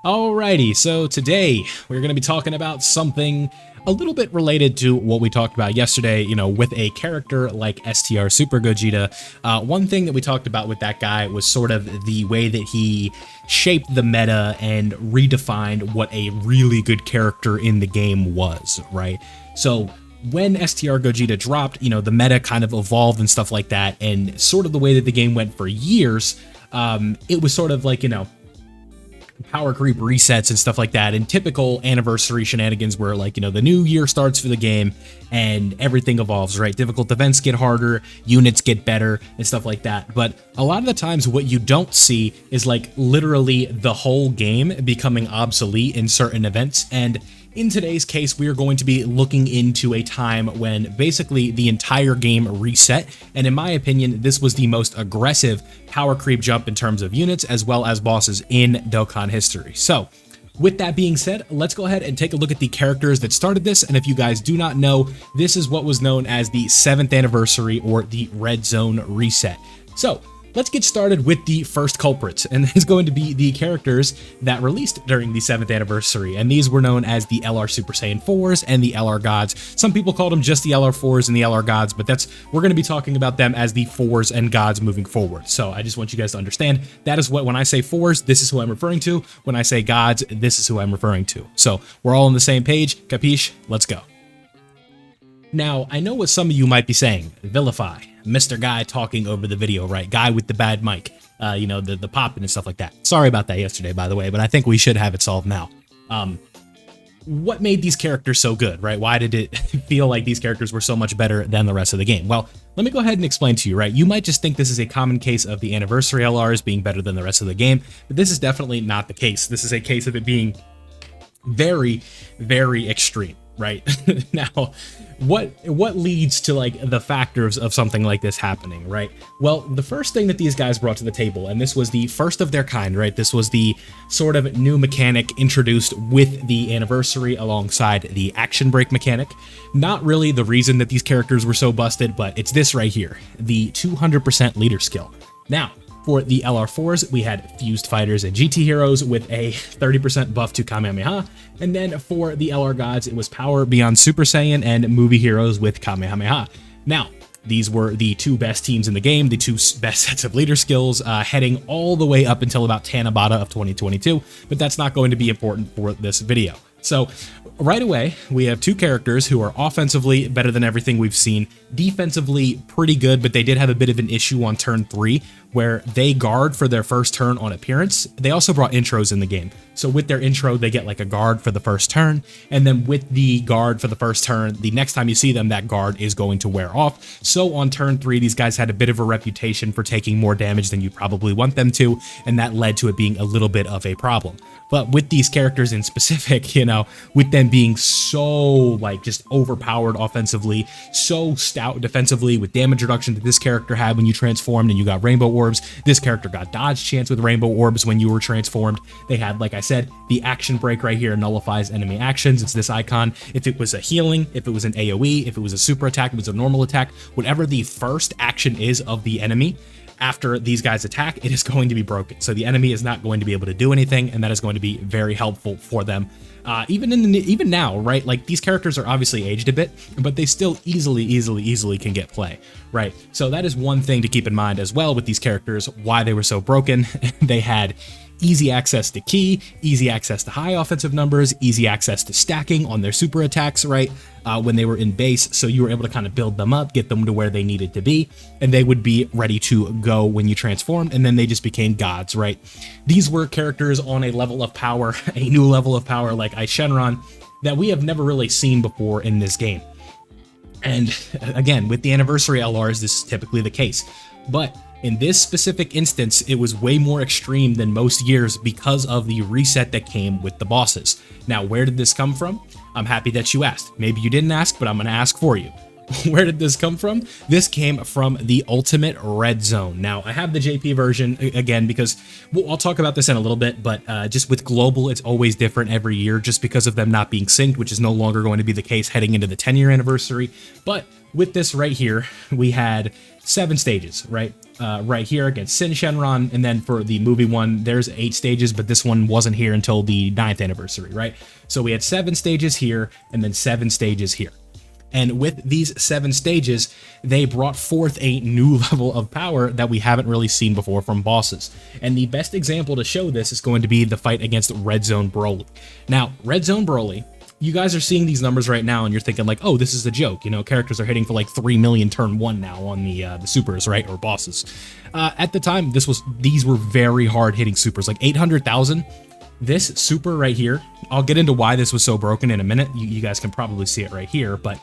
Alrighty, so today we're going to be talking about something a little bit related to what we talked about yesterday, with a character like STR Super Gogeta. One thing that we talked about with that guy was sort of the way that he shaped the meta and redefined what a really good character in the game was, right? So when STR Gogeta dropped, the meta kind of evolved and stuff like that, and sort of the way that the game went for years, it was sort of like, power creep resets and stuff like that, and typical anniversary shenanigans where, like, the new year starts for the game and everything evolves, right? Difficult events get harder, units get better and stuff like that. But a lot of the times what you don't see is like literally the whole game becoming obsolete in certain events. And in today's case, we are going to be looking into a time when basically the entire game reset, and in my opinion, this was the most aggressive power creep jump in terms of units as well as bosses in Dokkan history. So with that being said, let's go ahead and take a look at the characters that started this. And if you guys do not know, this is what was known as the 7th anniversary or the Red Zone reset. So let's get started with the first culprits, and it's going to be the characters that released during the 7th anniversary, and these were known as the LR Super Saiyan 4s and the LR Gods. Some people called them just the LR 4s and the LR Gods, but we're going to be talking about them as the 4s and Gods moving forward. So I just want you guys to understand that is what, when I say 4s, this is who I'm referring to. When I say Gods, this is who I'm referring to. So we're all on the same page. Capiche? Let's go. Now, I know what some of you might be saying. Vilify. Mr. Guy talking over the video, right? Guy with the bad mic, the popping and stuff like that. Sorry about that yesterday, by the way, but I think we should have it solved now. What made these characters so good, right? Why did it feel like these characters were so much better than the rest of the game? Well, let me go ahead and explain to you, right? You might just think this is a common case of the anniversary LRs being better than the rest of the game, but this is definitely not the case. This is a case of it being very, very extreme. Right? Now, what leads to like the factors of something like this happening, right? Well, the first thing that these guys brought to the table, and this was the first of their kind, right? This was the sort of new mechanic introduced with the anniversary alongside the action break mechanic. Not really the reason that these characters were so busted, but it's this right here, the 200% leader skill. Now, for the LR4s, we had Fused Fighters and GT Heroes with a 30% buff to Kamehameha, and then for the LR Gods, it was Power Beyond Super Saiyan and Movie Heroes with Kamehameha. Now, these were the two best teams in the game, the two best sets of leader skills, heading all the way up until about Tanabata of 2022, but that's not going to be important for this video. So right away, we have two characters who are offensively better than everything we've seen, defensively pretty good, but they did have a bit of an issue on turn 3 where they guard for their first turn on appearance. They also brought intros in the game. So with their intro, they get like a guard for the first turn, and then with the guard for the first turn, the next time you see them, that guard is going to wear off. So on turn 3, these guys had a bit of a reputation for taking more damage than you probably want them to, and that led to it being a little bit of a problem. But with these characters in specific, with them being so like just overpowered offensively, so stout defensively, with damage reduction that this character had when you transformed and you got rainbow orbs, this character got dodge chance with rainbow orbs when you were transformed. They had, like I said, the action break right here nullifies enemy actions. It's this icon. If it was a healing, if it was an AoE, if it was a super attack, if it was a normal attack, whatever the first action is of the enemy, after these guys attack, it is going to be broken. So the enemy is not going to be able to do anything, and that is going to be very helpful for them. Even now, right? Like, these characters are obviously aged a bit, but they still easily can get play, right? So that is one thing to keep in mind as well with these characters, why they were so broken. They had easy access to ki, easy access to high offensive numbers, easy access to stacking on their super attacks, right? When they were in base, so you were able to kind of build them up, get them to where they needed to be, and they would be ready to go when you transformed, and then they just became gods, right? These were characters on a level of power, a new level of power like Shenron, that we have never really seen before in this game. And again, with the anniversary LRs, this is typically the case. But in this specific instance, it was way more extreme than most years because of the reset that came with the bosses. Now, where did this come from? I'm happy that you asked. Maybe you didn't ask, but I'm going to ask for you. Where did this come from? This came from the Ultimate Red Zone. Now, I have the JP version, again, because I'll talk about this in a little bit, but just with Global, it's always different every year just because of them not being synced, which is no longer going to be the case heading into the 10-year anniversary. But with this right here, we had 7 stages, right? Right here against Sin Shenron, and then for the movie one, there's 8 stages, but this one wasn't here until the 9th anniversary, right? So we had 7 stages here, and then 7 stages here. And with these 7 stages, they brought forth a new level of power that we haven't really seen before from bosses. And the best example to show this is going to be the fight against Red Zone Broly. Now, Red Zone Broly, you guys are seeing these numbers right now and you're thinking like, oh, this is a joke. You know, characters are hitting for like 3 million turn 1 now on the supers, right? Or bosses. At the time, these were very hard hitting supers, like 800,000. This super right here, I'll get into why this was so broken in a minute. You guys can probably see it right here, but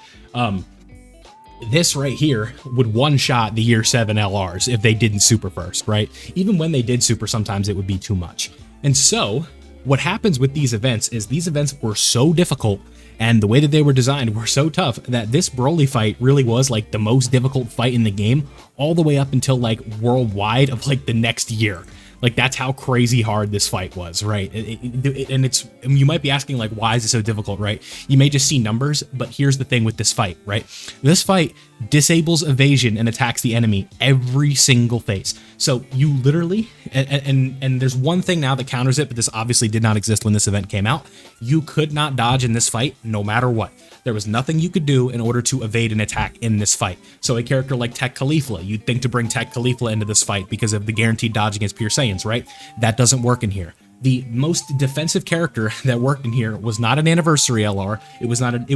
this right here would one-shot the year 7 LRs if they didn't super first, right? Even when they did super, sometimes it would be too much. And so what happens with these events is these events were so difficult and the way that they were designed were so tough that this Broly fight really was like the most difficult fight in the game all the way up until like worldwide of like the next year. Like, that's how crazy hard this fight was, right? And you might be asking, like, why is it so difficult, right? You may just see numbers, but here's the thing with this fight, right? This fight disables evasion and attacks the enemy every single phase. So you literally, and there's one thing now that counters it, but this obviously did not exist when this event came out. You could not dodge in this fight no matter what. There was nothing you could do in order to evade an attack in this fight. So a character like Tech Khalifa, you'd think to bring Tech Khalifa into this fight because of the guaranteed dodge against Pure Saiyans, right? That doesn't work in here. The most defensive character that worked in here was not an anniversary LR. It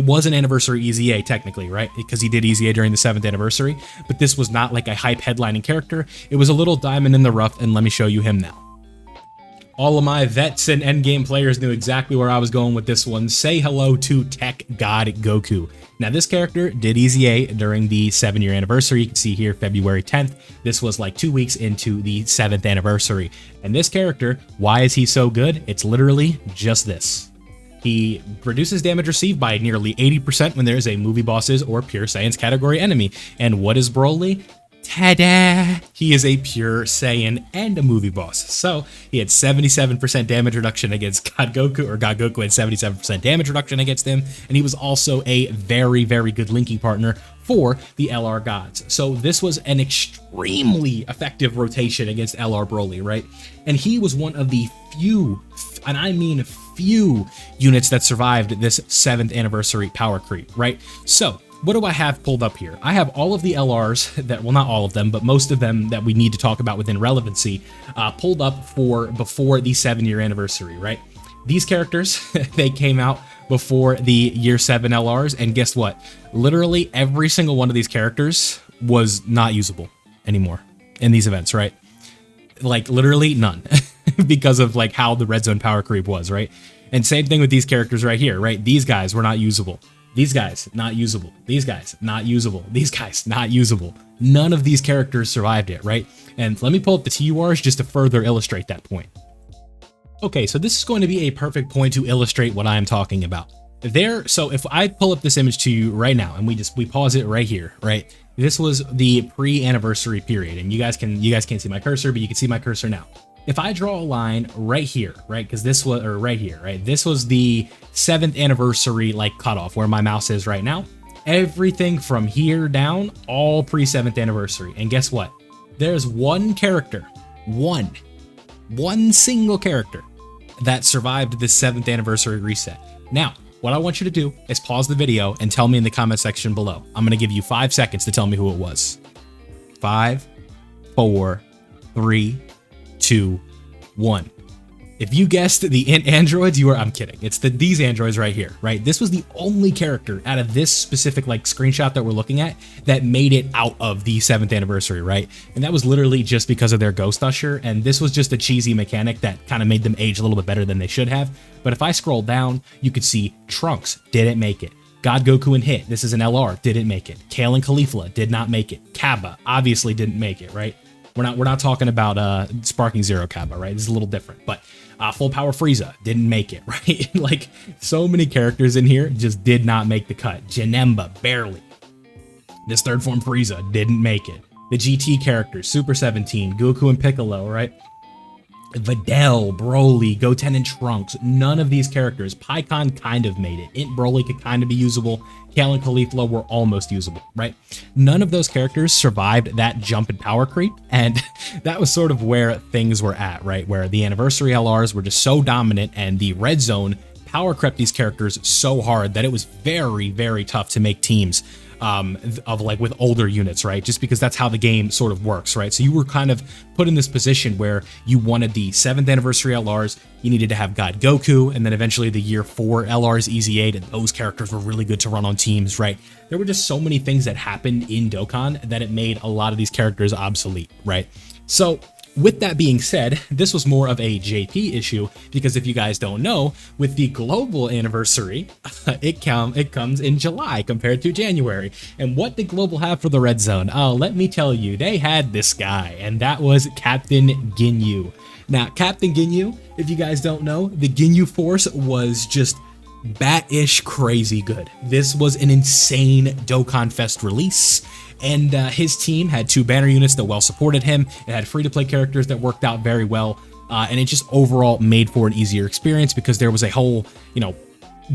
was an anniversary EZA technically, right? Because he did EZA during the 7th anniversary, but this was not like a hype headlining character. It was a little diamond in the rough, and let me show you him now. All of my vets and endgame players knew exactly where I was going with this one. Say hello to Tech God Goku. Now, this character did EZA during the 7-year anniversary. You can see here, February 10th. This was like 2 weeks into the 7th anniversary. And this character, why is he so good? It's literally just this. He reduces damage received by nearly 80% when there is a movie bosses or Pure Saiyans category enemy. And what is Broly? Ta-da! He is a Pure Saiyan and a movie boss. So he had 77% damage reduction against God Goku, or God Goku had 77% damage reduction against him, and he was also a very, very good linking partner for the LR gods. So this was an extremely effective rotation against LR Broly, right? And he was one of the few, and I mean few, units that survived this 7th anniversary power creep, right? So what do I have pulled up here? I have all of the LRs that, well, not all of them, but most of them that we need to talk about within relevancy pulled up for before the 7-year anniversary, right? These characters, they came out before the year 7 LRs, and guess what? Literally every single one of these characters was not usable anymore in these events, right? Like literally none because of like how the red zone power creep was, right? And same thing with these characters right here, right? These guys were not usable. These guys, not usable. These guys, not usable. These guys, not usable. None of these characters survived it, right? And let me pull up the TURs just to further illustrate that point. Okay, so this is going to be a perfect point to illustrate what I'm talking about. So if I pull up this image to you right now, and we pause it right here, right? This was the pre-anniversary period, and you guys can't see my cursor, but you can see my cursor now. If I draw a line right here, right, because this was, or right here, right, this was the 7th anniversary like cutoff where my mouse is right now. Everything from here down, all pre-7th anniversary. And guess what? There's one character, one single character that survived this 7th anniversary reset. Now, what I want you to do is pause the video and tell me in the comment section below. I'm going to give you 5 seconds to tell me who it was. 5, 4, 3, 2, 1. If you guessed the int androids, I'm kidding. It's these androids right here, right? This was the only character out of this specific like screenshot that we're looking at that made it out of the 7th anniversary, right? And that was literally just because of their Ghost Usher, and this was just a cheesy mechanic that kind of made them age a little bit better than they should have. But if I scroll down, you could see Trunks didn't make it. God Goku and Hit, this is an LR, didn't make it. Kale and Khalifa did not make it. Kaba obviously didn't make it, right? We're not talking about Sparking Zero Kappa, right? This is a little different, but Full Power Frieza didn't make it, right? Like, so many characters in here just did not make the cut. Janemba, barely. This third form Frieza didn't make it. The GT characters, Super 17, Goku and Piccolo, right? Videl, Broly, Goten and Trunks, none of these characters. Pikkon kind of made it. Int Broly could kind of be usable. Kale and Caulifla were almost usable, right? None of those characters survived that jump and power creep, and that was sort of where things were at, right? Where the Anniversary LRs were just so dominant, and the Red Zone power crept these characters so hard that it was very, very tough to make teams of like with older units, right? Just because that's how the game sort of works, right? So you were kind of put in this position where you wanted the 7th anniversary LRs, you needed to have God Goku, and then eventually the year 4 LRs, Easy 8, and those characters were really good to run on teams, right? There were just so many things that happened in Dokkan that it made a lot of these characters obsolete, right? So with that being said, this was more of a JP issue because if you guys don't know, with the global anniversary, it comes in July compared to January. And what did global have for the Red Zone? Oh, let me tell you, they had this guy, and that was Captain Ginyu. Now, Captain Ginyu, if you guys don't know, the Ginyu Force was just bat-ish crazy good. This was an insane Dokkan Fest release. And his team had 2 banner units that well supported him. It had free-to-play characters that worked out very well, and it just overall made for an easier experience because there was a whole,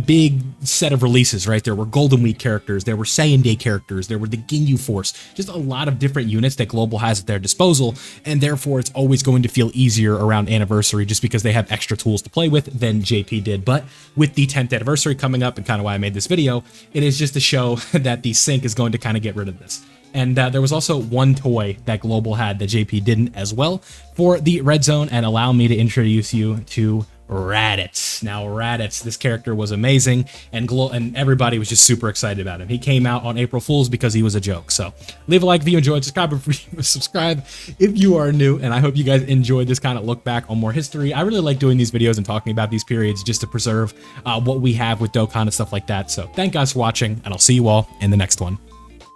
big set of releases, right? There were Golden Week characters, there were Saiyan Day characters, there were the Ginyu Force, just a lot of different units that Global has at their disposal, and therefore it's always going to feel easier around Anniversary just because they have extra tools to play with than JP did. But with the 10th Anniversary coming up, and kind of why I made this video, it is just to show that the sync is going to kind of get rid of this. And there was also one toy that Global had that JP didn't as well for the Red Zone, and allow me to introduce you to Raditz. Now, Raditz, this character was amazing, and everybody was just super excited about him. He came out on April Fool's because he was a joke. So leave a like if you enjoyed, subscribe if you are new, and I hope you guys enjoyed this kind of look back on more history. I really like doing these videos and talking about these periods just to preserve what we have with Dokkan and stuff like that. So thank you guys for watching, and I'll see you all in the next one.